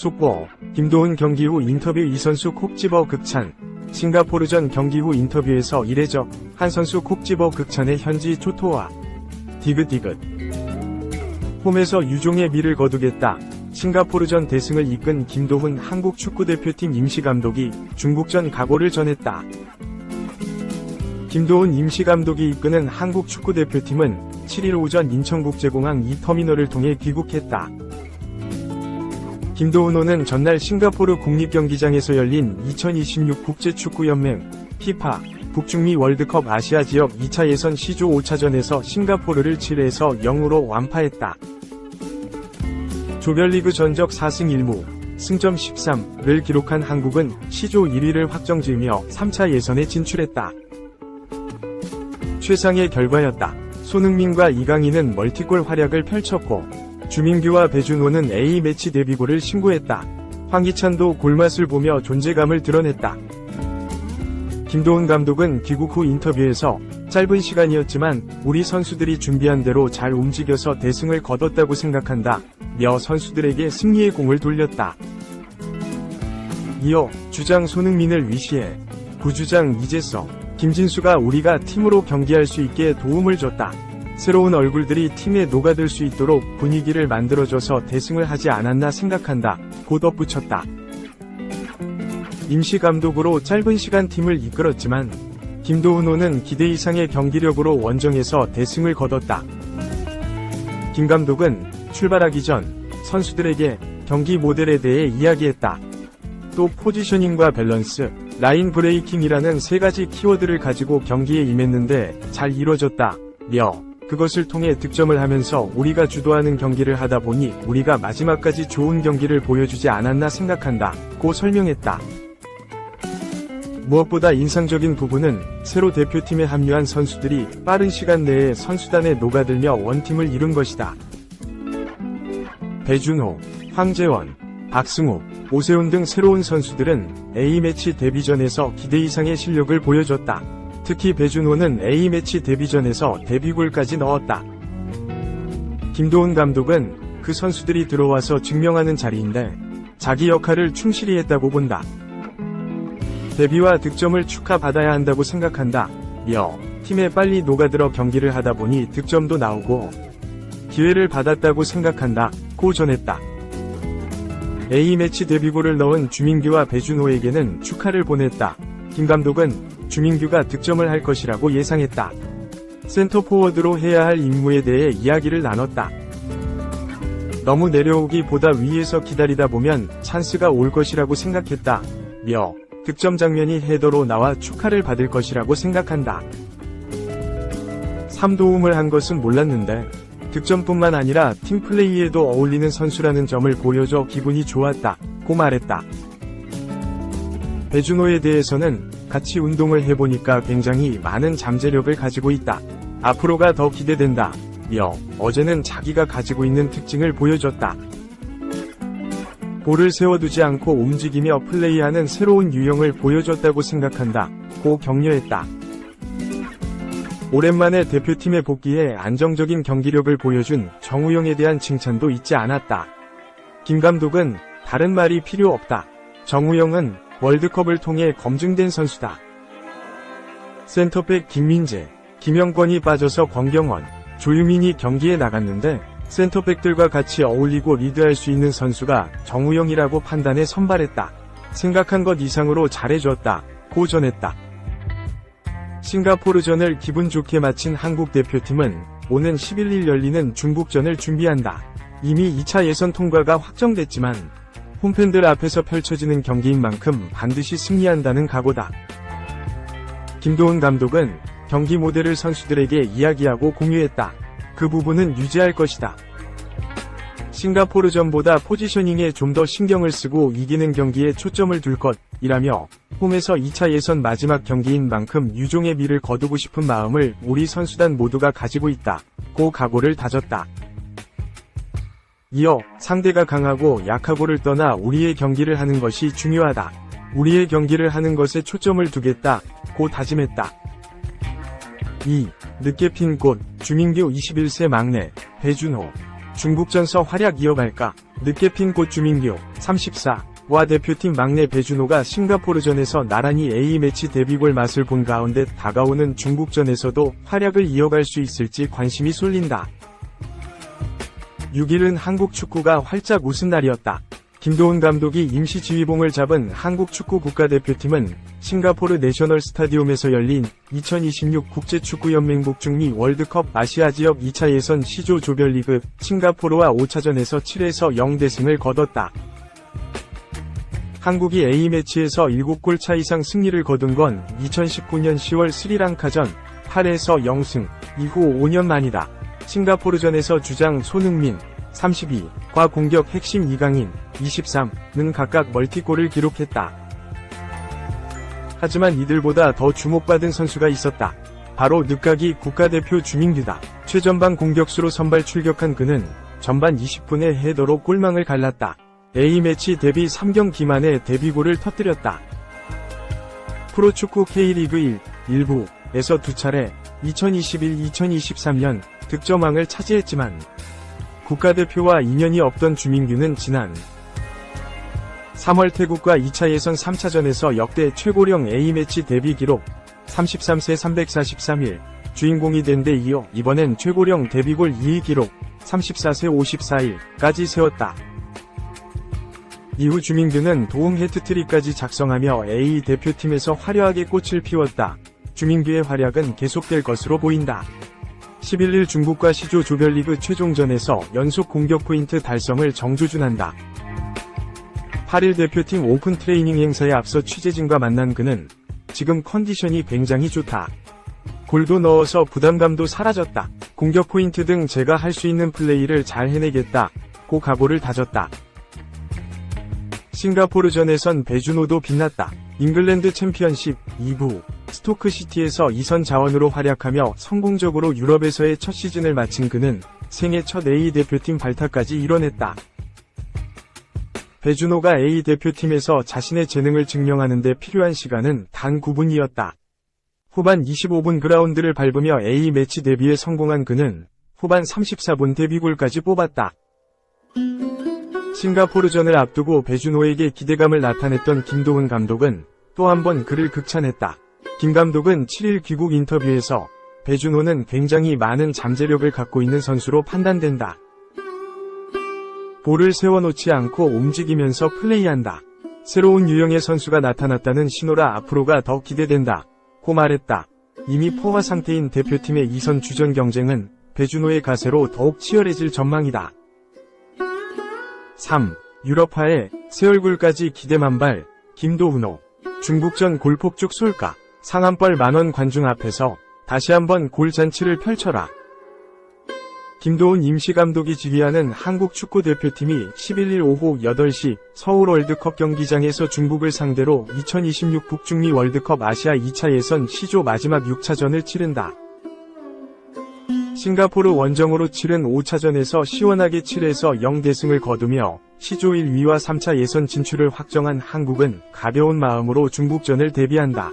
속보, 김도훈 경기 후 인터뷰 이 선수 콕 집어 극찬. 싱가포르전 경기 후 인터뷰에서 이래저 한 선수 콕 집어 극찬의 현지 초토화. 디귿디귿. 홈에서 유종의 미를 거두겠다. 싱가포르전 대승을 이끈 김도훈 한국 축구대표팀 임시감독이 중국전 각오를 전했다. 김도훈 임시감독이 이끄는 한국 축구대표팀은 7일 오전 인천국제공항 2터미널을 통해 귀국했다. 김도훈호는 전날 싱가포르 국립경기장에서 열린 2026 국제축구연맹 FIFA 북중미 월드컵 아시아 지역 2차 예선 C조 5차전에서 싱가포르를 7에서 0으로 완파했다. 조별리그 전적 4승 1무, 승점 13를 기록한 한국은 C조 1위를 확정지으며 3차 예선에 진출했다. 최상의 결과였다. 손흥민과 이강인은 멀티골 활약을 펼쳤고 주민규와 배준호는 A매치 데뷔골을 신고했다. 황희찬도 골맛을 보며 존재감을 드러냈다. 김도훈 감독은 귀국 후 인터뷰에서 짧은 시간이었지만 우리 선수들이 준비한 대로 잘 움직여서 대승을 거뒀다고 생각한다 며 선수들에게 승리의 공을 돌렸다. 이어 주장 손흥민을 위시해 부주장 이재석, 김진수가 우리가 팀으로 경기할 수 있게 도움을 줬다. 새로운 얼굴들이 팀에 녹아들 수 있도록 분위기를 만들어줘서 대승을 하지 않았나 생각한다 고 덧붙였다. 임시감독으로 짧은 시간 팀을 이끌었지만 김도훈호는 기대 이상의 경기력으로 원정에서 대승을 거뒀다. 김 감독은 출발하기 전 선수들에게 경기 모델에 대해 이야기했다. 또 포지셔닝과 밸런스, 라인 브레이킹이라는 세 가지 키워드를 가지고 경기에 임했는데 잘 이뤄졌다 며 그것을 통해 득점을 하면서 우리가 주도하는 경기를 하다 보니 우리가 마지막까지 좋은 경기를 보여주지 않았나 생각한다 고 설명했다. 무엇보다 인상적인 부분은 새로 대표팀에 합류한 선수들이 빠른 시간 내에 선수단에 녹아들며 원팀을 이룬 것이다. 배준호, 황재원, 박승우, 오세훈 등 새로운 선수들은 A매치 데뷔전에서 기대 이상의 실력을 보여줬다. 특히 배준호는 A매치 데뷔전에서 데뷔골까지 넣었다. 김도훈 감독은 그 선수들이 들어와서 증명하는 자리인데 자기 역할을 충실히 했다고 본다. 데뷔와 득점을 축하받아야 한다고 생각한다 며 팀에 빨리 녹아들어 경기를 하다 보니 득점도 나오고 기회를 받았다고 생각한다 고 전했다. A매치 데뷔골을 넣은 주민규와 배준호에게는 축하를 보냈다. 김 감독은 주민규가 득점을 할 것이라고 예상했다. 센터포워드로 해야 할 임무에 대해 이야기를 나눴다. 너무 내려오기보다 위에서 기다리다 보면 찬스가 올 것이라고 생각했다 며 득점 장면이 헤더로 나와 축하를 받을 것이라고 생각한다. 3도움을 한 것은 몰랐는데 득점뿐만 아니라 팀플레이에도 어울리는 선수라는 점을 보여줘 기분이 좋았다 고 말했다. 배준호에 대해서는 같이 운동을 해보니까 굉장히 많은 잠재력을 가지고 있다. 앞으로가 더 기대된다 며 어제는 자기가 가지고 있는 특징을 보여줬다. 볼을 세워두지 않고 움직이며 플레이하는 새로운 유형을 보여줬다고 생각한다 고 격려했다. 오랜만에 대표팀에 복귀해 안정적인 경기력을 보여준 정우영에 대한 칭찬도 잊지 않았다. 김 감독은 다른 말이 필요 없다. 정우영은 월드컵을 통해 검증된 선수다. 센터백 김민재, 김영권이 빠져서 권경원, 조유민이 경기에 나갔는데 센터백들과 같이 어울리고 리드할 수 있는 선수가 정우영이라고 판단해 선발했다. 생각한 것 이상으로 잘해줬다 고 전했다. 싱가포르전을 기분 좋게 마친 한국 대표팀은 오는 11일 열리는 중국전을 준비한다. 이미 2차 예선 통과가 확정됐지만 홈팬들 앞에서 펼쳐지는 경기인 만큼 반드시 승리한다는 각오다. 김도훈 감독은 경기 모델을 선수들에게 이야기하고 공유했다. 그 부분은 유지할 것이다. 싱가포르전보다 포지셔닝에 좀 더 신경을 쓰고 이기는 경기에 초점을 둘 것이라며 홈에서 2차 예선 마지막 경기인 만큼 유종의 미를 거두고 싶은 마음을 우리 선수단 모두가 가지고 있다 고 각오를 다졌다. 이어 상대가 강하고 약하고를 떠나 우리의 경기를 하는 것이 중요하다. 우리의 경기를 하는 것에 초점을 두겠다 고 다짐했다. 2. 늦게 핀 꽃, 주민규 21세 막내, 배준호. 중국전서 활약 이어갈까? 늦게 핀 꽃 주민규, 34와 대표팀 막내 배준호가 싱가포르전에서 나란히 A매치 데뷔골 맛을 본 가운데 다가오는 중국전에서도 활약을 이어갈 수 있을지 관심이 쏠린다. 6일은 한국 축구가 활짝 웃은 날이었다. 김도훈 감독이 임시 지휘봉을 잡은 한국 축구 국가대표팀은 싱가포르 내셔널 스타디움에서 열린 2026 국제축구연맹 북중미 월드컵 아시아 지역 2차 예선 C조 조별리그 싱가포르와 5차전에서 7에서 0대승을 거뒀다. 한국이 A매치에서 7골 차 이상 승리를 거둔 건 2019년 10월 스리랑카전 8에서 0승 이후 5년 만이다. 싱가포르전에서 주장 손흥민 32과 공격 핵심 이강인 23는 각각 멀티골을 기록했다. 하지만 이들보다 더 주목받은 선수가 있었다. 바로 늦가기 국가대표 주민규다. 최전방 공격수로 선발 출격한 그는 전반 20분에 헤더로 골망을 갈랐다. A매치 데뷔 3경기 만에 데뷔골을 터뜨렸다. 프로축구 K리그 1, 일부에서 2차례 2021-2023년 득점왕을 차지했지만 국가대표와 인연이 없던 주민규는 지난 3월 태국과 2차 예선 3차전에서 역대 최고령 A매치 데뷔 기록 33세 343일 주인공이 된 데 이어 이번엔 최고령 데뷔골 2위 기록 34세 54일까지 세웠다. 이후 주민규는 도움 해트트릭까지 작성하며 A 대표팀에서 화려하게 꽃을 피웠다. 주민규의 활약은 계속될 것으로 보인다. 11일 중국과 C조 조별리그 최종전에서 연속 공격 포인트 달성을 정조준한다. 8일 대표팀 오픈 트레이닝 행사에 앞서 취재진과 만난 그는 지금 컨디션이 굉장히 좋다. 골도 넣어서 부담감도 사라졌다. 공격 포인트 등 제가 할 수 있는 플레이를 잘 해내겠다고 각오를 다졌다. 싱가포르전에선 배준호도 빛났다. 잉글랜드 챔피언십 2부 스토크시티에서 2선 자원으로 활약하며 성공적으로 유럽에서의 첫 시즌을 마친 그는 생애 첫 A 대표팀 발탁까지 이뤄냈다. 배준호가 A 대표팀에서 자신의 재능을 증명하는 데 필요한 시간은 단 9분이었다. 후반 25분 그라운드를 밟으며 A 매치 데뷔에 성공한 그는 후반 34분 데뷔골까지 뽑았다. 싱가포르전을 앞두고 배준호에게 기대감을 나타냈던 김도훈 감독은 또 한 번 그를 극찬했다. 김 감독은 7일 귀국 인터뷰에서 배준호는 굉장히 많은 잠재력을 갖고 있는 선수로 판단된다. 볼을 세워놓지 않고 움직이면서 플레이한다. 새로운 유형의 선수가 나타났다는 신호라 앞으로가 더 기대된다. 고 말했다. 이미 포화 상태인 대표팀의 2선 주전 경쟁은 배준호의 가세로 더욱 치열해질 전망이다. 3. 유럽파의 새 얼굴까지 기대 만발. 김도훈호. 중국전 골폭죽 쏠까? 상한벌 만원 관중 앞에서 다시 한번 골잔치를 펼쳐라. 김도훈 임시감독이 지휘하는 한국 축구대표팀이 11일 오후 8시 서울 월드컵 경기장에서 중국을 상대로 2026 북중미 월드컵 아시아 2차 예선 C조 마지막 6차전을 치른다. 싱가포르 원정으로 치른 5차전에서 시원하게 7에서 0대승을 거두며 C조 1위와 3차 예선 진출을 확정한 한국은 가벼운 마음으로 중국전을 대비한다.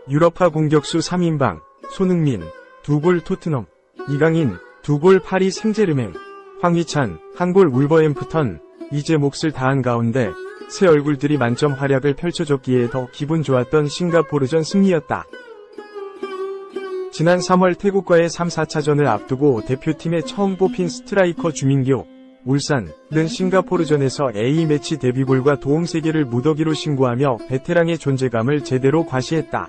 유럽파 공격수 3인방 손흥민 2골 토트넘, 이강인 2골 파리 생제르맹, 황희찬 1골 울버햄프턴. 이제 몫을 다한 가운데 새 얼굴들이 만점 활약을 펼쳐줬기에 더 기분 좋았던 싱가포르전 승리였다. 지난 3월 태국과의 3, 4차전을 앞두고 대표팀에 처음 뽑힌 스트라이커 주민규, 울산은 싱가포르전에서 A매치 데뷔골과 도움 3개를 무더기로 신고하며 베테랑의 존재감을 제대로 과시했다.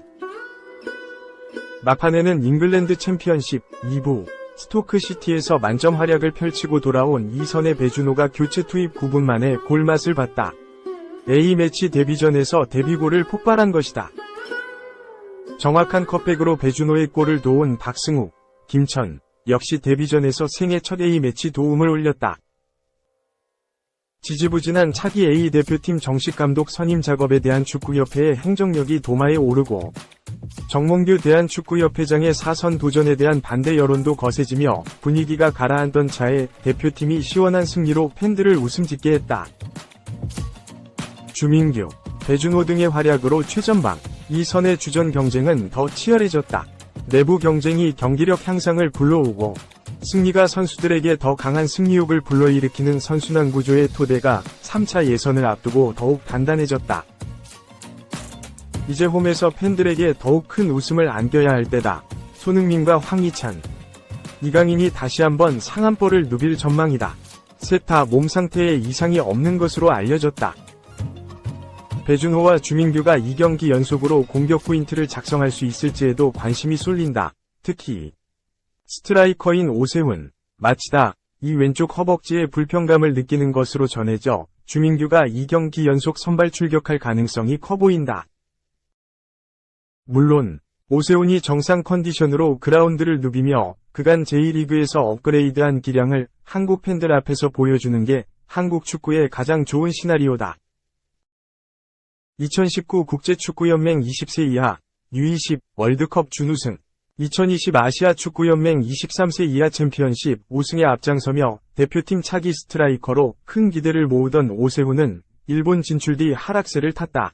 막판에는 잉글랜드 챔피언십 2부 스토크시티에서 만점 활약을 펼치고 돌아온 2선의 배준호가 교체 투입 9분 만에 골맛을 봤다. A매치 데뷔전에서 데뷔골을 폭발한 것이다. 정확한 컷백으로 배준호의 골을 도운 박승욱, 김천 역시 데뷔전에서 생애 첫 A매치 도움을 올렸다. 지지부진한 차기 A 대표팀 정식 감독 선임 작업에 대한 축구협회의 행정력이 도마에 오르고 정몽규 대한축구협회장의 사선 도전에 대한 반대 여론도 거세지며 분위기가 가라앉던 차에 대표팀이 시원한 승리로 팬들을 웃음짓게 했다. 주민규, 배준호 등의 활약으로 최전방 2선의 주전 경쟁은 더 치열해졌다. 내부 경쟁이 경기력 향상을 불러오고 승리가 선수들에게 더 강한 승리욕을 불러일으키는 선순환 구조의 토대가 3차 예선을 앞두고 더욱 단단해졌다. 이제 홈에서 팬들에게 더욱 큰 웃음을 안겨야 할 때다. 손흥민과 황희찬, 이강인이 다시 한번 상한볼을 누빌 전망이다. 셋 다 몸 상태에 이상이 없는 것으로 알려졌다. 배준호와 주민규가 2경기 연속으로 공격 포인트를 작성할 수 있을지에도 관심이 쏠린다. 특히 스트라이커인 오세훈, 마치다, 이 왼쪽 허벅지에 불편감을 느끼는 것으로 전해져 주민규가 2경기 연속 선발 출격할 가능성이 커 보인다. 물론 오세훈이 정상 컨디션으로 그라운드를 누비며 그간 제1리그에서 업그레이드한 기량을 한국 팬들 앞에서 보여주는 게 한국 축구의 가장 좋은 시나리오다. 2019 국제축구연맹 20세 이하 U20 월드컵 준우승, 2020 아시아축구연맹 23세 이하 챔피언십 우승에 앞장서며 대표팀 차기 스트라이커로 큰 기대를 모으던 오세훈은 일본 진출 뒤 하락세를 탔다.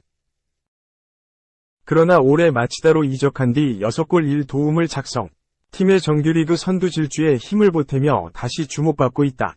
그러나 올해 마치다로 이적한 뒤 6골 1도움을 작성, 팀의 정규리그 선두 질주에 힘을 보태며 다시 주목받고 있다.